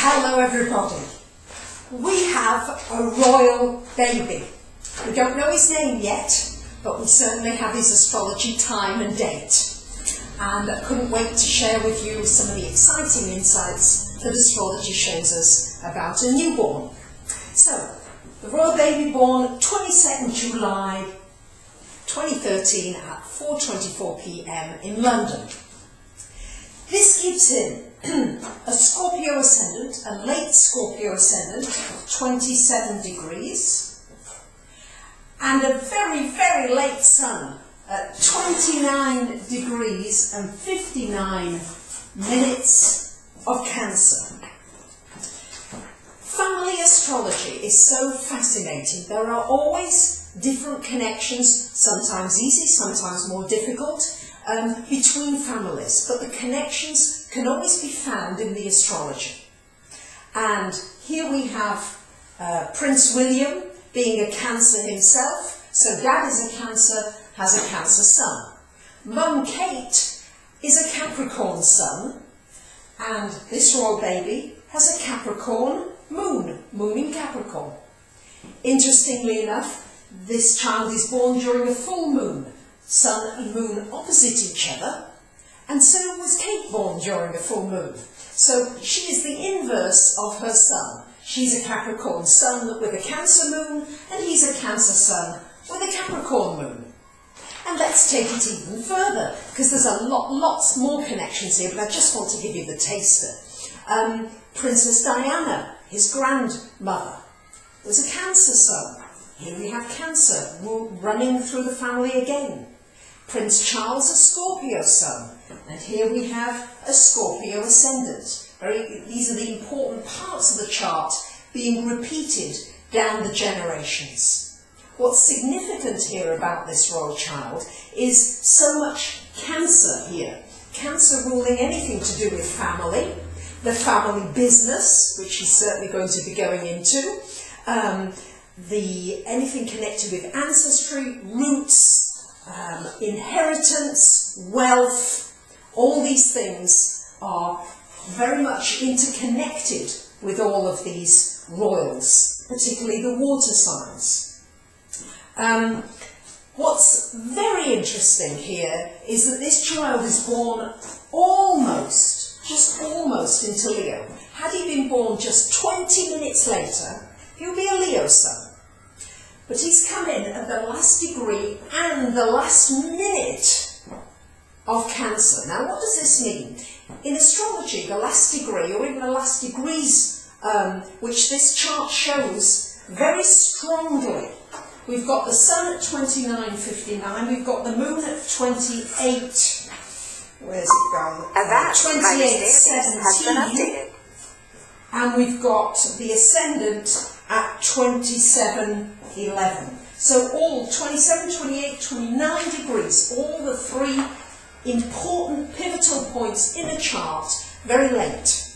Hello everybody. We have a royal baby. We don't know his name yet, but we certainly have his astrology time and date. And I couldn't wait to share with you some of the exciting insights that astrology shows us about a newborn. So, the royal baby born 22nd July 2013 at 4:24 p.m. in London. This gives him a Scorpio ascendant, a late Scorpio ascendant, 27 degrees, and a very, very late sun at 29 degrees and 59 minutes of Cancer. Family astrology is so fascinating. There are always different connections, sometimes easy, sometimes more difficult, between families, but the connections can always be found in the astrology. And here we have Prince William being a Cancer himself, so Dad is a Cancer, has a Cancer son. Mum Kate is a Capricorn sun, and this royal baby has a Capricorn moon in Capricorn. Interestingly enough, this child is born during a full moon, sun and moon opposite each other, and so was Kate born during a full moon. So she is the inverse of her sun. She's a Capricorn sun with a Cancer moon, and he's a Cancer sun with a Capricorn moon. And let's take it even further, because there's lots more connections here, but I just want to give you the taster. Princess Diana, his grandmother, was a Cancer sun. Here we have Cancer running through the family again. Prince Charles, a Scorpio sun, and here we have a Scorpio ascendant. These are the important parts of the chart being repeated down the generations. What's significant here about this royal child is so much Cancer here. Cancer ruling anything to do with family, the family business, which he's certainly going to be going into, anything connected with ancestry, roots, inheritance, wealth. All these things are very much interconnected with all of these royals, particularly the water signs. What's very interesting here is that this child is born just almost into Leo. Had he been born just 20 minutes later, he'll be a Leo sun. But he's come in at the last degree and the last minute of Cancer. Now, what does this mean? In astrology, the last degree, or even the last degrees, which this chart shows very strongly. We've got the sun at 29:59, we've got the moon at 28, where's it gone? 28:17, and we've got the ascendant at 27:11. So all 27, 28, 29 degrees, all the three important pivotal points in a chart, very late.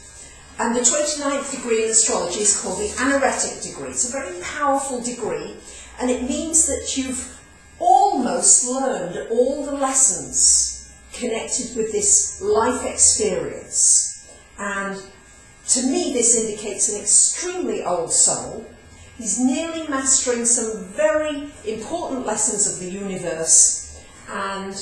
And the 29th degree in astrology is called the anaretic degree. It's a very powerful degree, and it means that you've almost learned all the lessons connected with this life experience. And to me, this indicates an extremely old soul. He's nearly mastering some very important lessons of the universe, and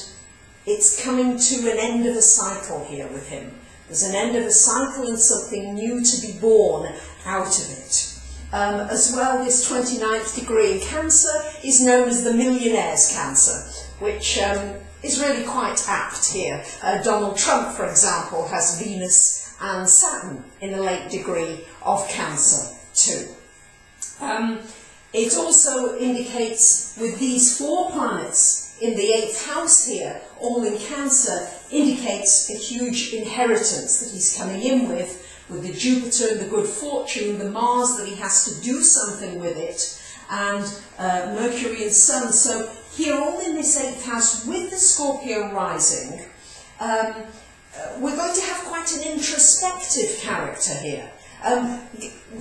it's coming to an end of a cycle here with him. There's an end of a cycle and something new to be born out of it. As well, this 29th degree in Cancer is known as the millionaire's Cancer, which is really quite apt here. Donald Trump, for example, has Venus and Saturn in a late degree of Cancer too. It also indicates, with these 4 planets in the 8th house here, all in Cancer, indicates a huge inheritance that he's coming in with the Jupiter and the good fortune, the Mars that he has to do something with it, and Mercury and Sun. So here, all in this 8th house, with the Scorpio rising, we're going to have quite an introspective character here.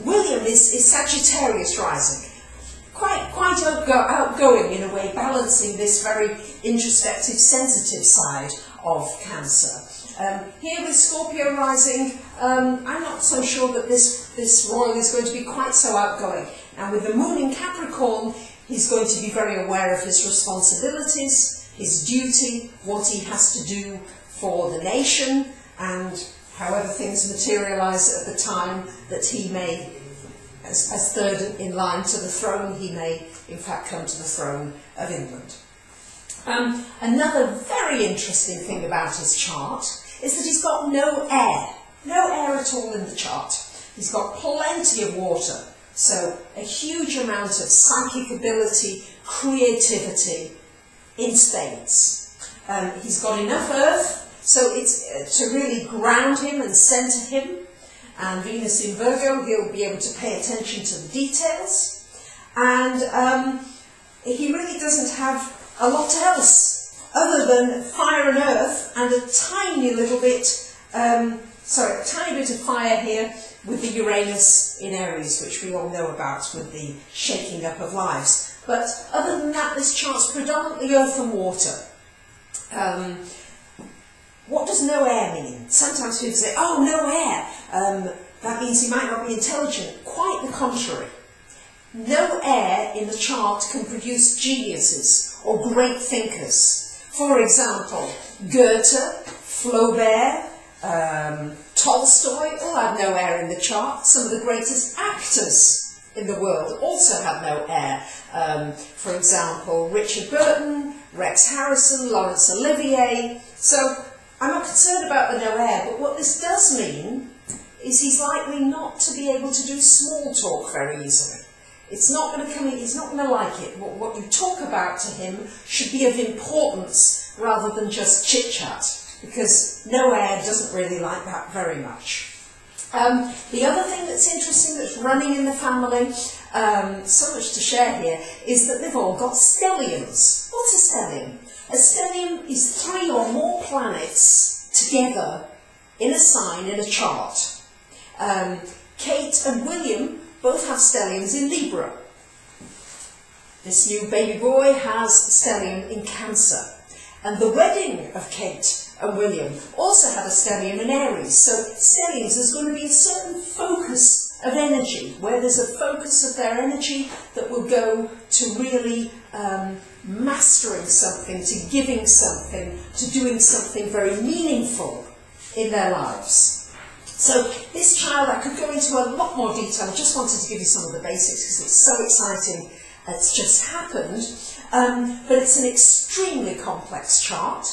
William is Sagittarius rising, quite outgoing in a way, balancing this very introspective, sensitive side of Cancer. Here with Scorpio rising, I'm not so sure that this royal is going to be quite so outgoing. And with the moon in Capricorn, he's going to be very aware of his responsibilities, his duty, what he has to do for the nation, and however things materialise at the time that he may, as third in line to the throne, he may in fact come to the throne of England. Another very interesting thing about his chart is that he's got no air at all in the chart. He's got plenty of water, so a huge amount of psychic ability, creativity in spades. He's got enough earth, so it's to really ground him and centre him, and Venus in Virgo, he'll be able to pay attention to the details, and he really doesn't have a lot else other than fire and earth and a tiny little bit, a tiny bit of fire here with the Uranus in Aries, which we all know about with the shaking up of lives. But other than that, this chart's predominantly earth and water. What does no air mean? Sometimes people say, oh, no air, that means he might not be intelligent. Quite the contrary. No air in the chart can produce geniuses or great thinkers. For example, Goethe, Flaubert, Tolstoy all have no air in the chart. Some of the greatest actors in the world also have no air. For example, Richard Burton, Rex Harrison, Laurence Olivier. So I'm not concerned about the no air, but what this does mean is he's likely not to be able to do small talk very easily. It's not going to come in, he's not going to like it. What you talk about to him should be of importance rather than just chit-chat, because no air doesn't really like that very much. The other thing that's interesting that's running in the family, so much to share here, is that they've all got stelliums. What's a stellium? A stellium is 3 or more planets together in a sign in a chart. Kate and William both have stelliums in Libra. This new baby boy has stellium in Cancer. And the wedding of Kate and William also had a stellium in Aries. So stelliums, there's going to be a certain focus of energy, where there's a focus of their energy that will go to really mastering something, to giving something, to doing something very meaningful in their lives. So this child, I could go into a lot more detail, I just wanted to give you some of the basics because it's so exciting, it's just happened, but it's an extremely complex chart.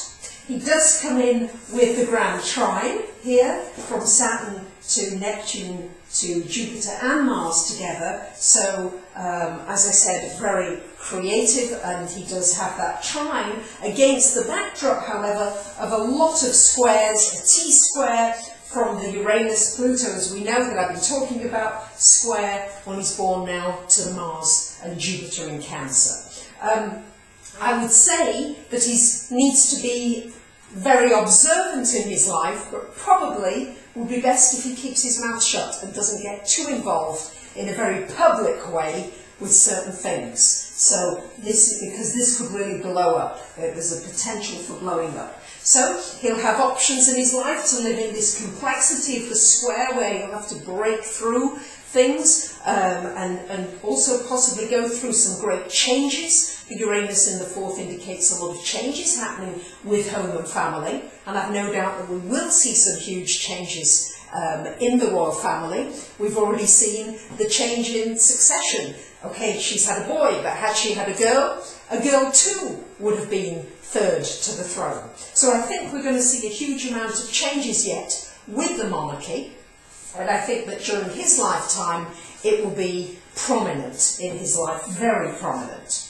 He does come in with the grand trine here, from Saturn to Neptune to Jupiter and Mars together, so as I said, very creative, and he does have that trine against the backdrop, however, of a lot of squares, a T-square, from the Uranus-Pluto, as we know, that I've been talking about, square when he's born now to the Mars and Jupiter in Cancer. I would say that he needs to be very observant in his life, but probably would be best if he keeps his mouth shut and doesn't get too involved in a very public way with certain things. So because this could really blow up. There's a potential for blowing up. So he'll have options in his life to live in this complexity of the square, where he'll have to break through things and also possibly go through some great changes. The Uranus in the 4th indicates a lot of changes happening with home and family, and I've no doubt that we will see some huge changes in the royal family. We've already seen the change in succession. Okay, she's had a boy, but had she had a girl too would have been third to the throne. So I think we're going to see a huge amount of changes yet with the monarchy, and I think that during his lifetime it will be prominent in his life, very prominent.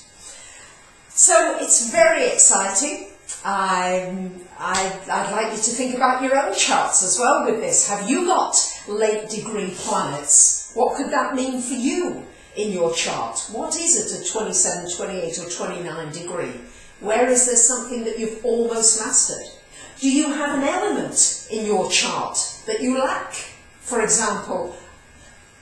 So it's very exciting. I'd like you to think about your own charts as well with this. Have you got late degree planets? What could that mean for you in your chart? What is it at 27, 28 or 29 degree? Where is there something that you've almost mastered? Do you have an element in your chart that you lack? For example,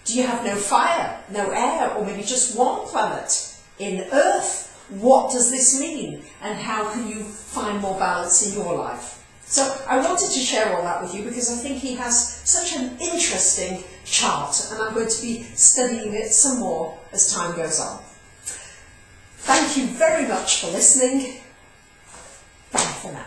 do you have no fire, no air, or maybe just one planet in Earth? What does this mean? And how can you find more balance in your life? So I wanted to share all that with you because I think he has such an interesting chart, and I'm going to be studying it some more as time goes on. Thank you very much for listening. Bye for now.